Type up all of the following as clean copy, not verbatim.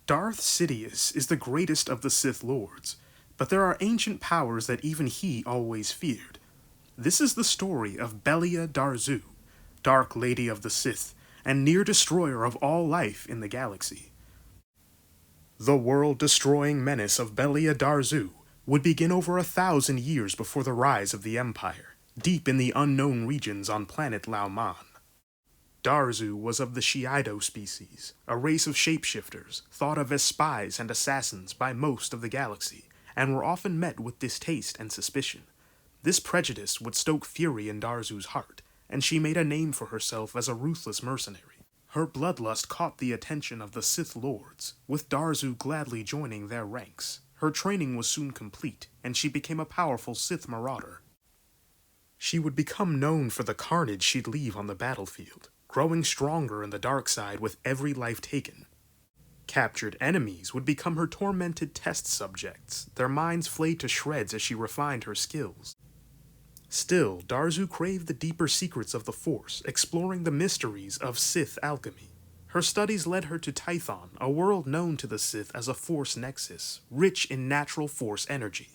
Darth Sidious is the greatest of the Sith Lords, but there are ancient powers that even he always feared. This is the story of Belia Darzu, Dark Lady of the Sith, and near destroyer of all life in the galaxy. The world-destroying menace of Belia Darzu would begin over 1,000 years before the rise of the Empire, deep in the unknown regions on planet Lauman. Darzu was of the Shiido species, a race of shapeshifters, thought of as spies and assassins by most of the galaxy, and were often met with distaste and suspicion. This prejudice would stoke fury in Darzu's heart, and she made a name for herself as a ruthless mercenary. Her bloodlust caught the attention of the Sith Lords, with Darzu gladly joining their ranks. Her training was soon complete, and she became a powerful Sith marauder. She would become known for the carnage she'd leave on the battlefield, growing stronger in the dark side with every life taken. Captured enemies would become her tormented test subjects, their minds flayed to shreds as she refined her skills. Still, Darzu craved the deeper secrets of the Force, exploring the mysteries of Sith alchemy. Her studies led her to Tython, a world known to the Sith as a Force nexus, rich in natural Force energy.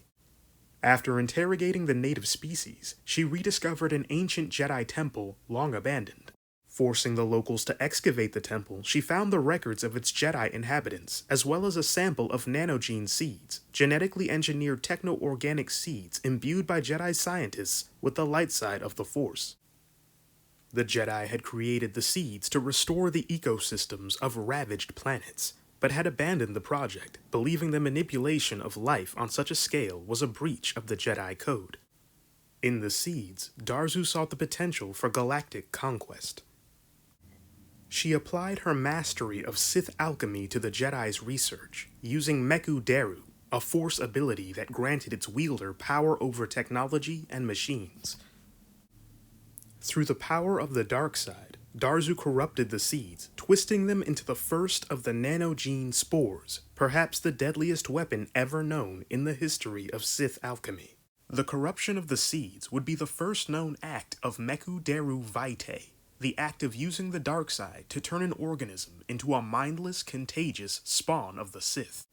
After interrogating the native species, she rediscovered an ancient Jedi temple long abandoned. Forcing the locals to excavate the temple, she found the records of its Jedi inhabitants, as well as a sample of nanogene seeds, genetically engineered techno-organic seeds imbued by Jedi scientists with the light side of the Force. The Jedi had created the seeds to restore the ecosystems of ravaged planets, but had abandoned the project, believing the manipulation of life on such a scale was a breach of the Jedi Code. In the seeds, Darzu saw the potential for galactic conquest. She applied her mastery of Sith alchemy to the Jedi's research, using Meku Deru, a Force ability that granted its wielder power over technology and machines. Through the power of the dark side, Darzu corrupted the seeds, twisting them into the first of the nanogene spores, perhaps the deadliest weapon ever known in the history of Sith alchemy. The corruption of the seeds would be the first known act of Meku Deru Vitae, the act of using the dark side to turn an organism into a mindless, contagious spawn of the Sith.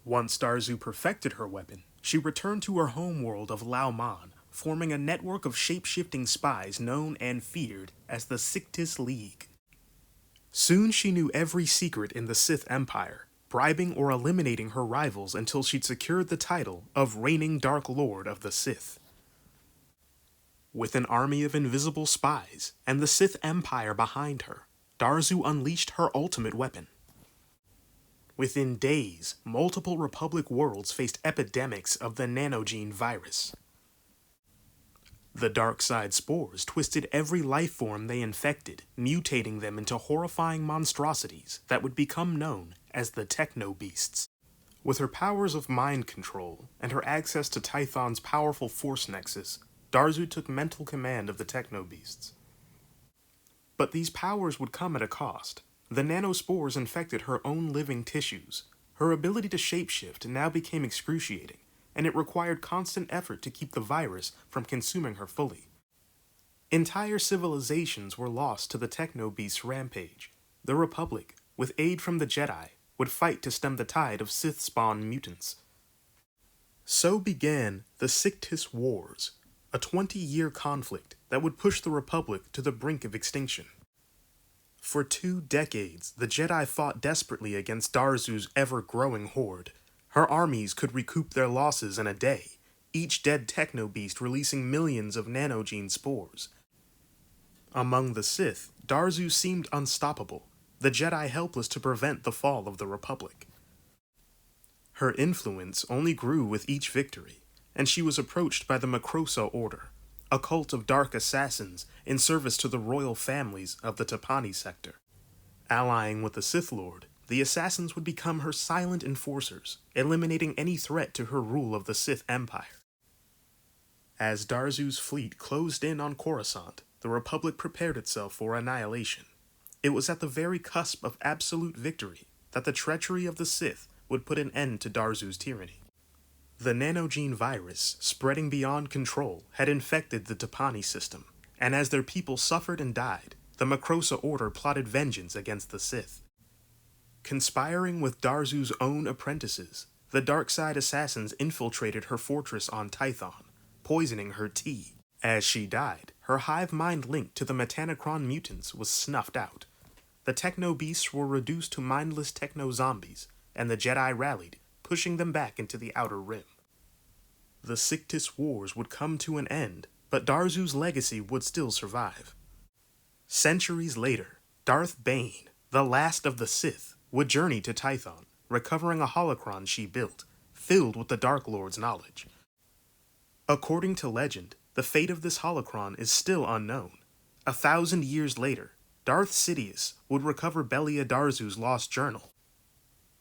Once Darzu perfected her weapon, she returned to her homeworld of Lauman, forming a network of shape-shifting spies known and feared as the Sictus League. Soon she knew every secret in the Sith Empire, bribing or eliminating her rivals until she'd secured the title of reigning Dark Lord of the Sith. With an army of invisible spies and the Sith Empire behind her, Darzu unleashed her ultimate weapon. Within days, multiple Republic worlds faced epidemics of the nanogene virus. The dark side spores twisted every life form they infected, mutating them into horrifying monstrosities that would become known as the Techno Beasts. With her powers of mind control and her access to Tython's powerful Force nexus, Darzu took mental command of the Techno Beasts. But these powers would come at a cost. The nanospores infected her own living tissues. Her ability to shapeshift now became excruciating, and it required constant effort to keep the virus from consuming her fully. Entire civilizations were lost to the Techno Beast's rampage. The Republic, with aid from the Jedi, would fight to stem the tide of Sith-spawn mutants. So began the Sictus Wars, a 20-year conflict that would push the Republic to the brink of extinction. For 2 decades, the Jedi fought desperately against Darzu's ever-growing horde. Her armies could recoup their losses in a day, each dead techno-beast releasing millions of nanogene spores. Among the Sith, Darzu seemed unstoppable, the Jedi helpless to prevent the fall of the Republic. Her influence only grew with each victory, and she was approached by the Macrosa Order, a cult of dark assassins in service to the royal families of the Tapani sector. Allying with the Sith Lord, the assassins would become her silent enforcers, eliminating any threat to her rule of the Sith Empire. As Darzu's fleet closed in on Coruscant, the Republic prepared itself for annihilation. It was at the very cusp of absolute victory that the treachery of the Sith would put an end to Darzu's tyranny. The nanogene virus, spreading beyond control, had infected the Tapani system, and as their people suffered and died, the Macrosa Order plotted vengeance against the Sith. Conspiring with Darzu's own apprentices, the dark side assassins infiltrated her fortress on Tython, poisoning her tea. As she died, her hive mind linked to the Metanocron mutants was snuffed out. The techno-beasts were reduced to mindless techno-zombies, and the Jedi rallied, pushing them back into the Outer Rim. The Sictus Wars would come to an end, but Darzu's legacy would still survive. Centuries later, Darth Bane, the last of the Sith, would journey to Tython, recovering a holocron she built, filled with the Dark Lord's knowledge. According to legend, the fate of this holocron is still unknown. 1,000 years later, Darth Sidious would recover Belia Darzu's lost journal.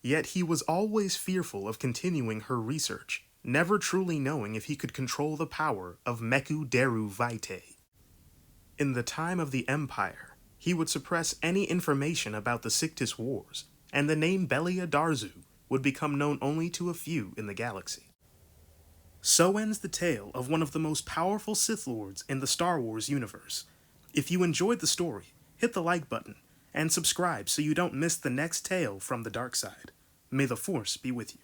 Yet he was always fearful of continuing her research, never truly knowing if he could control the power of Meku Deru Vitae. In the time of the Empire, he would suppress any information about the Sictus Wars, and the name Belia Darzu would become known only to a few in the galaxy. So ends the tale of one of the most powerful Sith Lords in the Star Wars universe. If you enjoyed the story, hit the like button, and subscribe so you don't miss the next tale from the dark side. May the Force be with you.